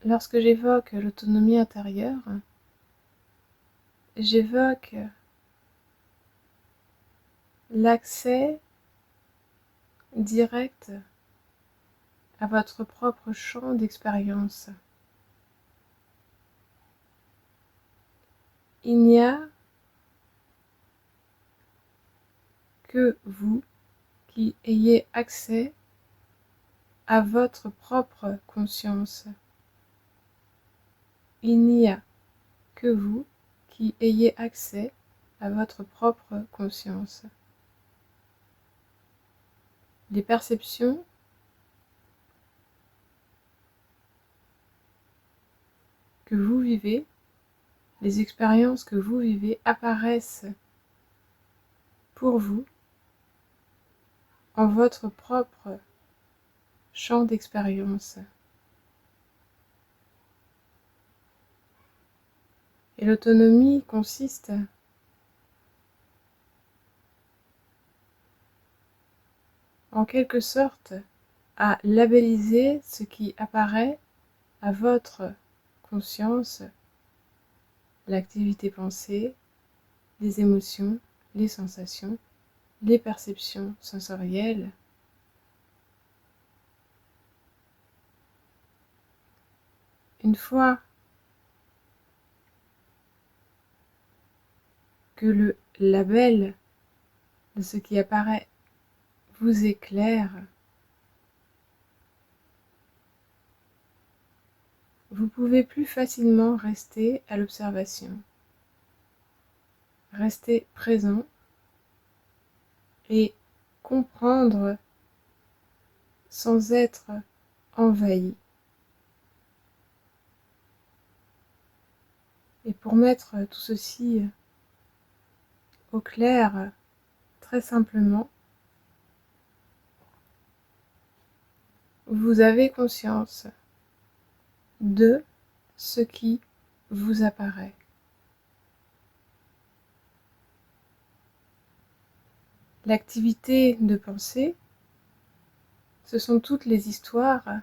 Lorsque j'évoque l'autonomie intérieure, j'évoque l'accès direct à votre propre champ d'expérience. Il n'y a que vous qui ayez accès à votre propre conscience. Il n'y a que vous qui ayez accès à votre propre conscience. Les perceptions que vous vivez, les expériences que vous vivez apparaissent pour vous en votre propre champ d'expérience. Et l'autonomie consiste en quelque sorte à labelliser ce qui apparaît à votre conscience, l'activité pensée, les émotions, les sensations, les perceptions sensorielles. Une fois que le label de ce qui apparaît vous éclaire, vous pouvez plus facilement rester à l'observation, rester présent et comprendre sans être envahi. Et pour mettre tout ceci au clair, très simplement, vous avez conscience de ce qui vous apparaît. L'activité de pensée, ce sont toutes les histoires,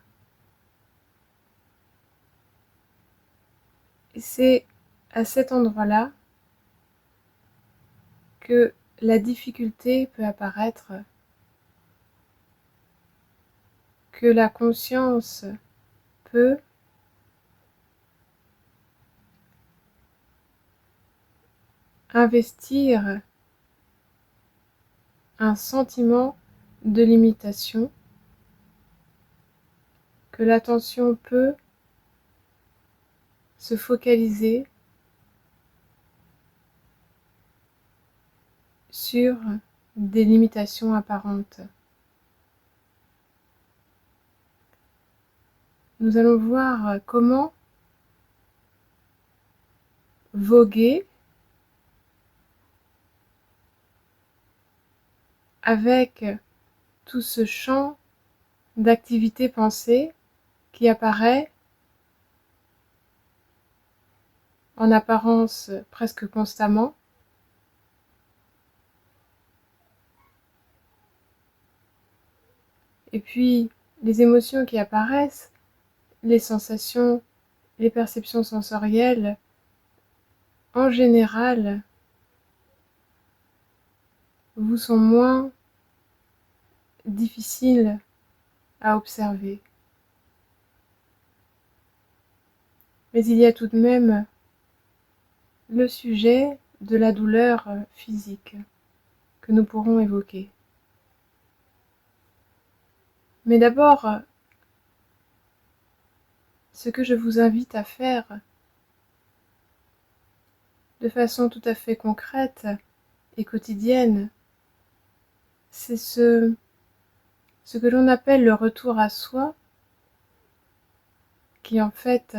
et c'est à cet endroit-là que la difficulté peut apparaître, que la conscience peut investir un sentiment de limitation, que l'attention peut se focaliser sur des limitations apparentes. Nous allons voir comment voguer avec tout ce champ d'activité pensée qui apparaît en apparence presque constamment, et puis les émotions qui apparaissent, les sensations, les perceptions sensorielles, en général, vous sont moins difficiles à observer. Mais il y a tout de même le sujet de la douleur physique que nous pourrons évoquer. Mais d'abord, ce que je vous invite à faire de façon tout à fait concrète et quotidienne, c'est ce que l'on appelle le retour à soi, qui en fait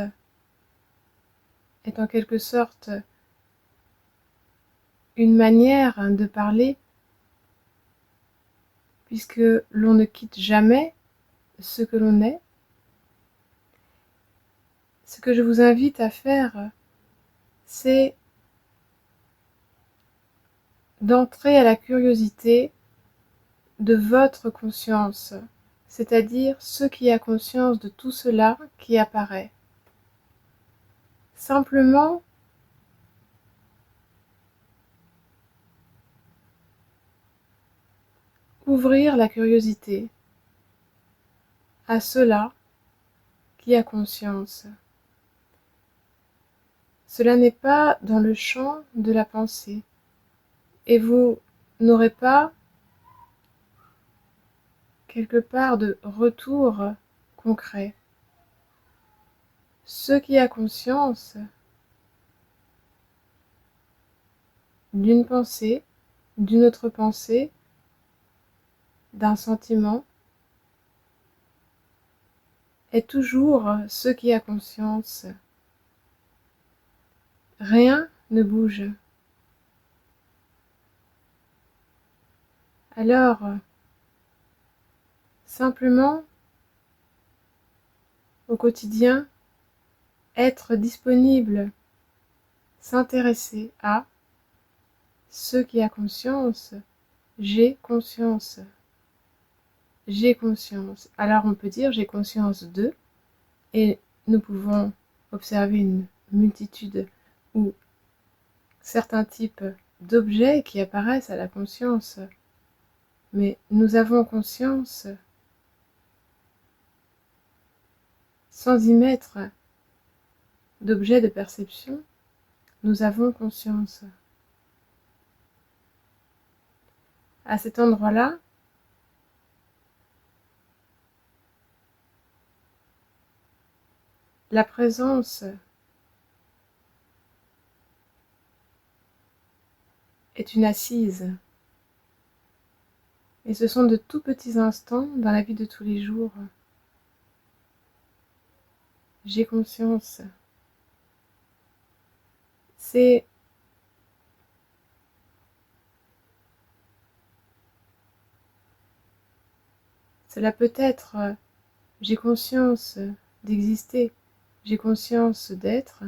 est en quelque sorte une manière de parler, puisque l'on ne quitte jamais ce que l'on est. Ce que je vous invite à faire, c'est d'entrer à la curiosité de votre conscience, c'est-à-dire ce qui a conscience de tout cela qui apparaît. simplement ouvrir la curiosité à cela qui a conscience. Cela n'est pas dans le champ de la pensée, et vous n'aurez pas quelque part de retour concret. Ce qui a conscience d'une pensée, d'une autre pensée, d'un sentiment, est toujours ce qui a conscience. Rien ne bouge. Alors, simplement, au quotidien, être disponible, s'intéresser à ce qui a conscience. J'ai conscience. J'ai conscience. Alors on peut dire j'ai conscience de, et nous pouvons observer une multitude ou certains types d'objets qui apparaissent à la conscience. Mais nous avons conscience sans y mettre d'objets de perception. Nous avons conscience. À cet endroit-là, la présence est une assise. Et ce sont de tout petits instants dans la vie de tous les jours. J'ai conscience. Cela peut être j'ai conscience d'exister, j'ai conscience d'être.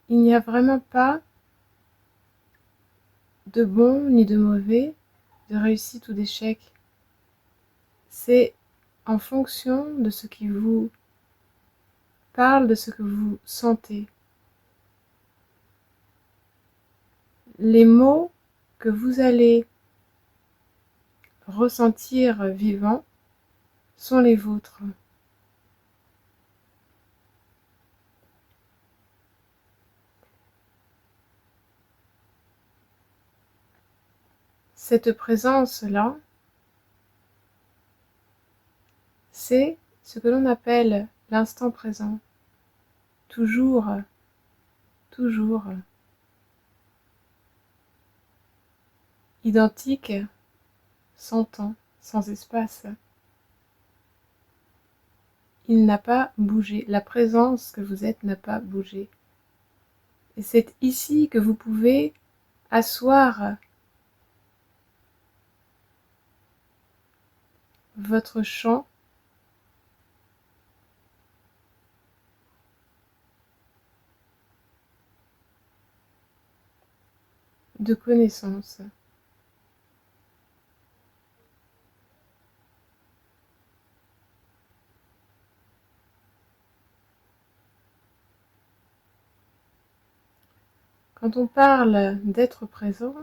Il n'y a vraiment pas de bon ni de mauvais, de réussite ou d'échec. C'est en fonction de ce qui vous parle, de ce que vous sentez. Les mots que vous allez ressentir vivants sont les vôtres. Cette présence-là, c'est ce que l'on appelle l'instant présent. Toujours, toujours. Identique, sans temps, sans espace. Il n'a pas bougé. La présence que vous êtes n'a pas bougé. Et c'est ici que vous pouvez asseoir votre champ de connaissance. Quand on parle d'être présent,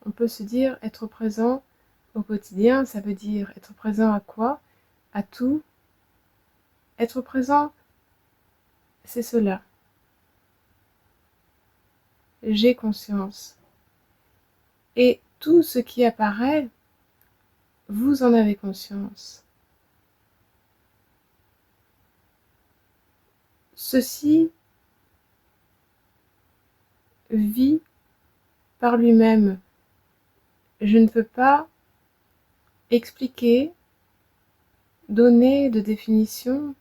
on peut se dire être présent au quotidien, ça veut dire être présent à quoi? À tout. Être présent, c'est cela. J'ai conscience. Et tout ce qui apparaît, vous en avez conscience. Ceci vit par lui-même. Je ne peux pas expliquer, donner de définition,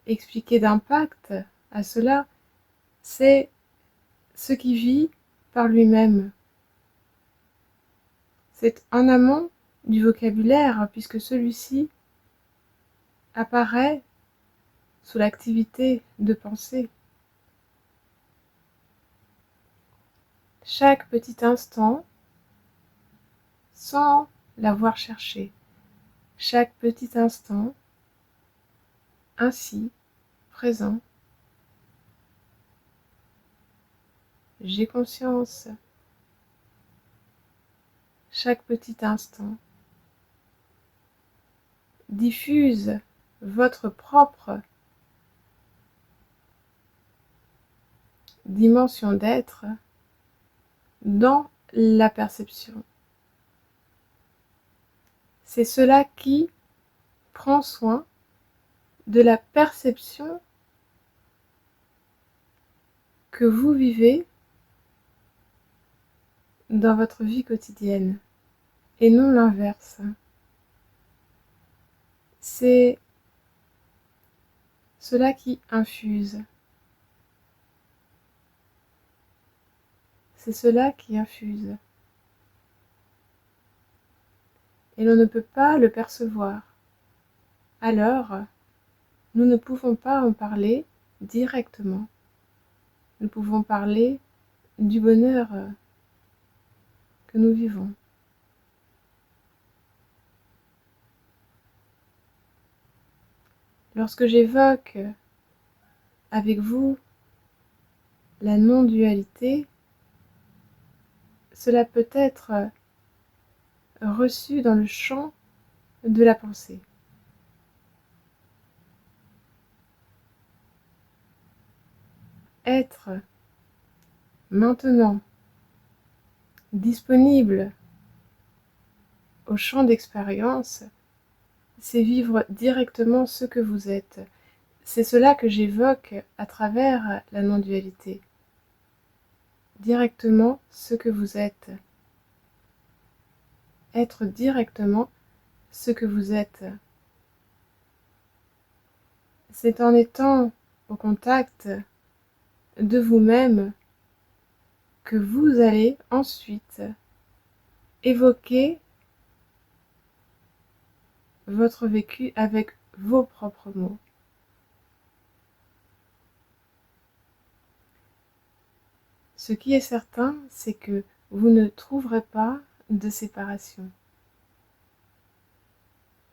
expliquer d'impact à cela. C'est ce qui vit par lui-même. C'est en amont du vocabulaire, puisque celui-ci apparaît sous l'activité de pensée. Chaque petit instant, sans l'avoir cherché, chaque petit instant ainsi présent. J'ai conscience chaque petit instant. Diffuse votre propre dimension d'être dans la perception. C'est cela qui prend soin de la perception que vous vivez dans votre vie quotidienne et non l'inverse. C'est cela qui infuse. C'est cela qui infuse. Et l'on ne peut pas le percevoir. Alors, nous ne pouvons pas en parler directement. Nous pouvons parler du bonheur que nous vivons. Lorsque j'évoque avec vous la non-dualité, cela peut être reçu dans le champ de la pensée. Être maintenant disponible au champ d'expérience, c'est vivre directement ce que vous êtes. C'est cela que j'évoque à travers la non-dualité. Directement ce que vous êtes. Être directement ce que vous êtes. C'est en étant au contact de vous-même que vous allez ensuite évoquer votre vécu avec vos propres mots. Ce qui est certain, c'est que vous ne trouverez pas de séparation.